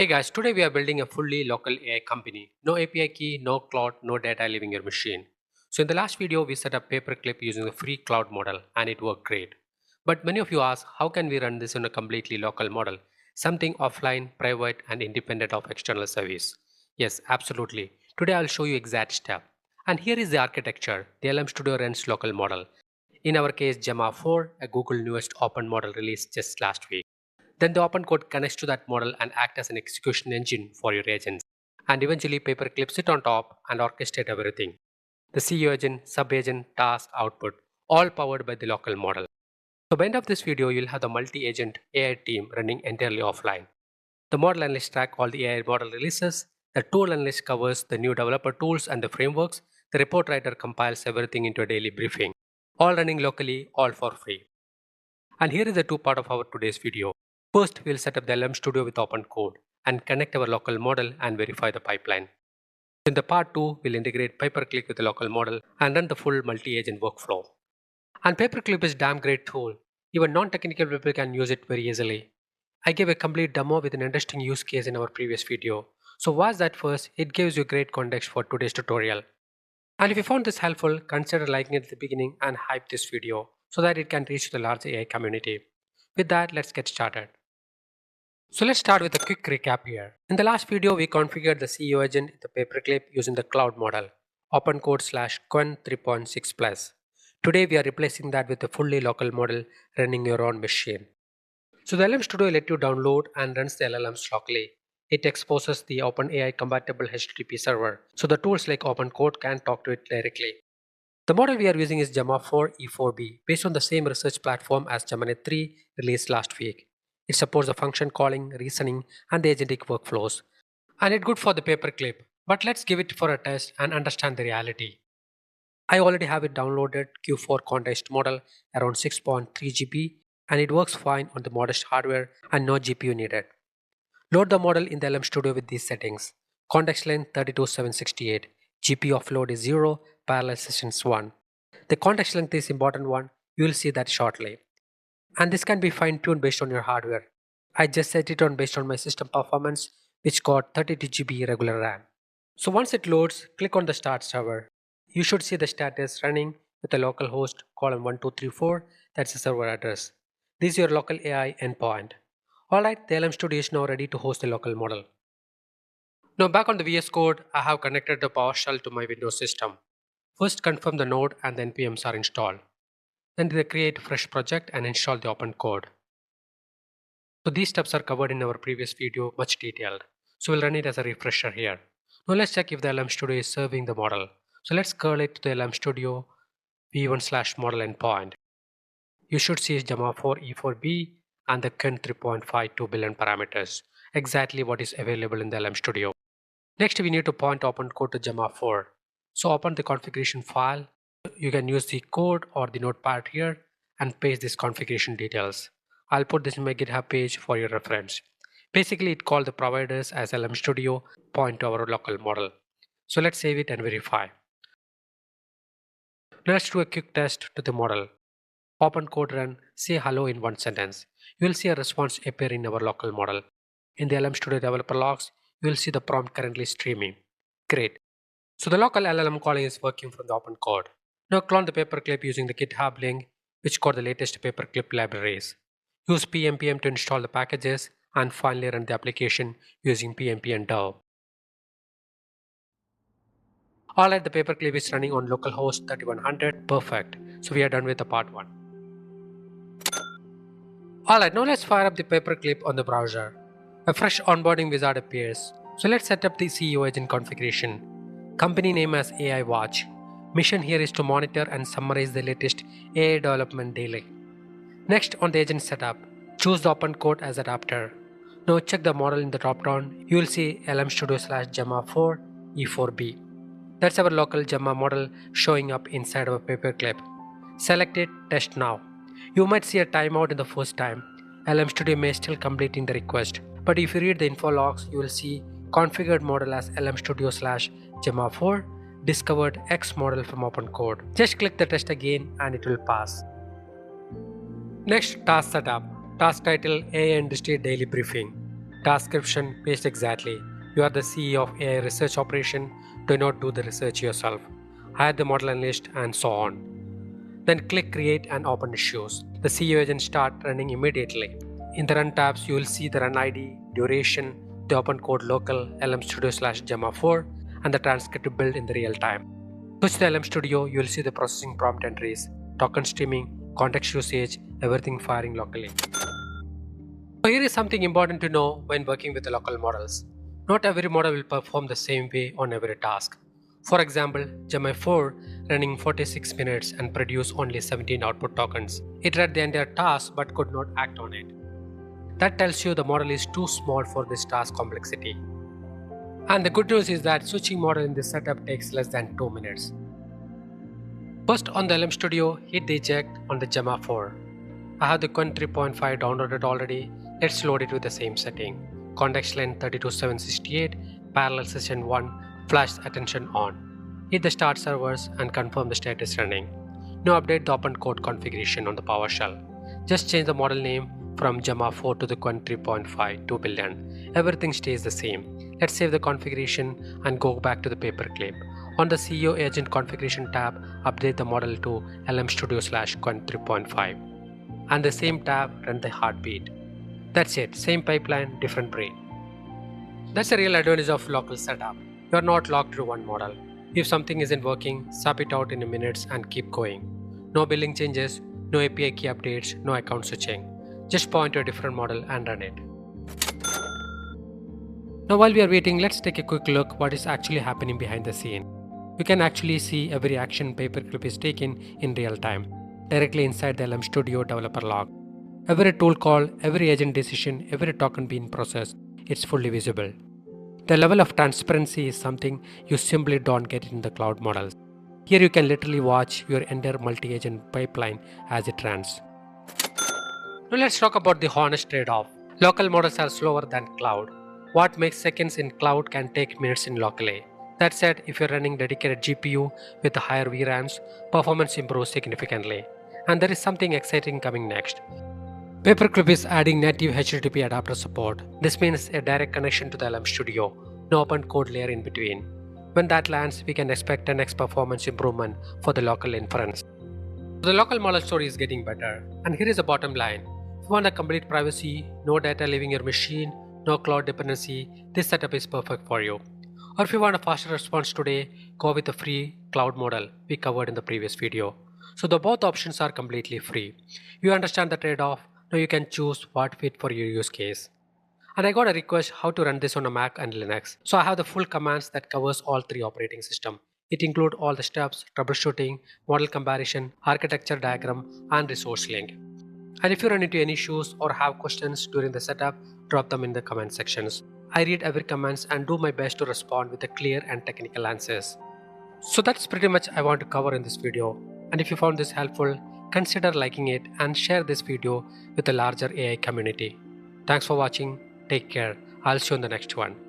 Hey guys, today we are building a fully local AI company. No API key, no cloud, no data leaving your machine. So in the last video, we set up Paperclip using the free cloud model and it worked great. But many of you ask, how can we run this in a completely local model? Something offline, private and independent of external service. Yes, absolutely. Today I'll show you exact step. And here is the architecture. The LM Studio runs local model. In our case, Gemma 4, a Google newest open model released just last week. Then the open code connects to that model and act as an execution engine for your agents. And eventually Paperclip sit on top and orchestrate everything. The CEO agent, sub-agent, task, output, all powered by the local model. So by the end of this video, you'll have the multi-agent AI team running entirely offline. The model analyst track all the AI model releases. The tool analyst covers the new developer tools and the frameworks. The report writer compiles everything into a daily briefing. All running locally, all for free. And here is the two part of our today's video. First, we'll set up the LM Studio with open code and connect our local model and verify the pipeline. In the part 2, we'll integrate Paperclip with the local model and run the full multi-agent workflow. And Paperclip is a damn great tool. Even non-technical people can use it very easily. I gave a complete demo with an interesting use case in our previous video. So watch that first, it gives you great context for today's tutorial. And if you found this helpful, consider liking it at the beginning and hype this video so that it can reach the large AI community. With that, let's get started. So let's start with a quick recap here. In the last video, we configured the CEO agent in the Paperclip using the cloud model, OpenCode/Qwen 3.6 Plus. Today, we are replacing that with a fully local model running your own machine. So the LM Studio let you download and runs the LLMs locally. It exposes the OpenAI compatible HTTP server, so the tools like OpenCode can talk to it directly. The model we are using is Gemma 4 E4B, based on the same research platform as Gemini 3 released last week. It supports the function calling, reasoning, and the agentic workflows. And it's good for the paperclip, but let's give it for a test and understand the reality. I already have it downloaded Q4 context model around 6.3 GB and it works fine on the modest hardware and no GPU needed. Load the model in the LM Studio with these settings. Context length 32768, GPU offload is 0, parallel sessions 1. The context length is important one, you will see that shortly. And this can be fine-tuned based on your hardware. I just set it on based on my system performance, which got 32 GB regular RAM. So once it loads, click on the start server. You should see the status running with a local host column 1234, that's the server address. This is your local AI endpoint. Alright, the LM Studio is now ready to host the local model. Now back on the VS Code, I have connected the PowerShell to my Windows system. First confirm the node and the npms are installed. Then create fresh project and install the open code. So these steps are covered in our previous video, much detailed. So we'll run it as a refresher here. Now let's check if the LM Studio is serving the model. So let's curl it to the LM Studio v1/model endpoint. You should see Gemma 4 E4B and the Qwen 3.52 billion parameters, exactly what is available in the LM Studio. Next, we need to point open code to Gemma 4. So open the configuration file. You can use the code or the notepad here and paste these configuration details. I'll put this in my GitHub page for your reference. Basically, it called the providers as LM Studio, point to our local model. So let's save it and verify. Let's do a quick test to the model. Open code run, say hello in one sentence. You will see a response appear in our local model. In the LM Studio developer logs, you will see the prompt currently streaming. Great. So the local LLM calling is working from the open code. Now clone the paperclip using the GitHub link, which got the latest paperclip libraries. Use PMPM to install the packages and finally run the application using PMP and DAO. Alright, the paperclip is running on localhost 3100. Perfect. So we are done with the part 1. Alright, now let's fire up the paperclip on the browser. A fresh onboarding wizard appears. So let's set up the CEO agent configuration. Company name as AI Watch. Mission here is to monitor and summarize the latest AI development daily. Next, on the agent setup, choose the open code as adapter. Now check the model in the drop-down. You will see LM Studio/Gemma 4 E4B. That's our local Gemma model showing up inside our paperclip. Select it, test now. You might see a timeout in the first time. LM Studio may still completing the request. But if you read the info logs, you will see configured model as LM Studio/Gemma 4, discovered X model from open code. Just click the test again and it will pass. Next, task setup. Task title AI Industry Daily Briefing. Task description paste exactly. You are the CEO of AI research operation. Do not do the research yourself. Hire the model analyst and so on. Then click create and open issues. The CEO agent start running immediately. In the run tabs, you will see the run ID, duration, the open code local, LM Studio /Gemma 4, and the transcript build in the real time. Switch to LM Studio, you will see the processing prompt entries, token streaming, context usage, everything firing locally. So here is something important to know when working with the local models. Not every model will perform the same way on every task. For example, Gemini 4 running 46 minutes and produced only 17 output tokens. It read the entire task but could not act on it. That tells you the model is too small for this task complexity. And the good news is that switching model in this setup takes less than 2 minutes. First on the LM Studio, hit the eject on the Gemma 4. I have the Qwen 3.5 downloaded already. Let's load it with the same setting. Context length 32768, parallel session 1, flash attention on. Hit the start servers and confirm the status running. Now update the open code configuration on the PowerShell. Just change the model name from Gemma 4 to the Qwen 3.5 2 billion. Everything stays the same. Let's save the configuration and go back to the paperclip. On the CEO agent configuration tab, update the model to LM Studio /Qwen 3.5. And the same tab, run the heartbeat. That's it, same pipeline, different brain. That's the real advantage of local setup. You are not locked to one model. If something isn't working, swap it out in minutes and keep going. No billing changes, no API key updates, no account switching. Just point to a different model and run it. Now while we are waiting, let's take a quick look what is actually happening behind the scene. You can actually see every action paperclip is taken in real time, directly inside the LM Studio developer log. Every tool call, every agent decision, every token being processed, it's fully visible. The level of transparency is something you simply don't get in the cloud models. Here you can literally watch your entire multi-agent pipeline as it runs. Now let's talk about the honest trade-off. Local models are slower than cloud. What makes seconds in cloud can take minutes in locally. That said, if you're running dedicated GPU with higher VRAMs, performance improves significantly. And there is something exciting coming next. Paperclip is adding native HTTP adapter support. This means a direct connection to the LM Studio, no open code layer in between. When that lands, we can expect 10x performance improvement for the local inference. The local model story is getting better, and here is the bottom line. If you want a complete privacy, no data leaving your machine, no cloud dependency, this setup is perfect for you. Or if you want a faster response today, go with the free cloud model we covered in the previous video. So the both options are completely free. You understand the trade-off. Now you can choose what fit for your use case. And I got a request how to run this on a Mac and Linux. So I have the full commands that covers all three operating systems. It includes all the steps, troubleshooting, model comparison, architecture diagram, and resource link. And if you run into any issues or have questions during the setup, drop them in the comment sections. I read every comment and do my best to respond with the clear and technical answers. So that's pretty much I want to cover in this video. And if you found this helpful, consider liking it and share this video with the larger AI community. Thanks for watching. Take care. I'll see you in the next one.